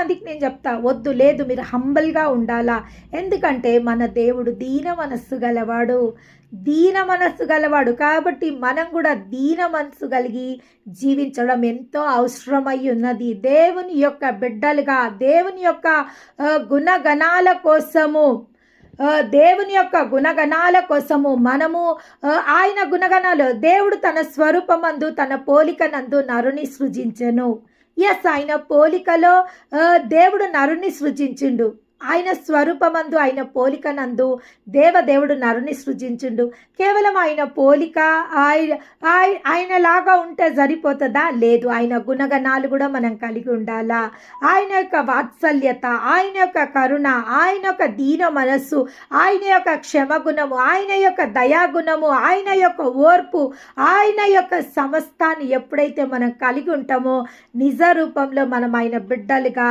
చాలామందికి నేను చెప్తా, వద్దు, లేదు, మీరు హంబల్గా ఉండాలా. ఎందుకంటే మన దేవుడు దీన మనస్సు గలవాడు. కాబట్టి మనం కూడా దీన మనస్సు కలిగి జీవించడం ఎంతో అవసరమై ఉన్నది. దేవుని యొక్క బిడ్డలుగా, దేవుని యొక్క గుణగణాల కోసము, దేవుని యొక్క గుణగణాల కోసము మనము ఆయన గుణగణాలు, దేవుడు తన స్వరూపమందు తన పోలికనందు నరుని సృజించెను. ఎస్, ఆయన పోలికలో దేవుడు నరుని సృజించిండు. ఆయన స్వరూపమందు ఆయన పోలికనందు దేవుడు నరుని సృజించుండు. కేవలం ఆయన పోలిక ఆయనలాగా ఉంటే సరిపోతుందా? లేదు, ఆయన గుణగణాలు కూడా మనం కలిగి ఉండాలా. ఆయన యొక్క వాత్సల్యత, ఆయన యొక్క కరుణ, ఆయన యొక్క దీన మనస్సు, ఆయన యొక్క క్షమగుణము, ఆయన యొక్క దయాగుణము, ఆయన యొక్క ఓర్పు, ఆయన యొక్క సమస్తాన్ని ఎప్పుడైతే మనం కలిగి ఉంటామో నిజ రూపంలో మనం ఆయన బిడ్డలుగా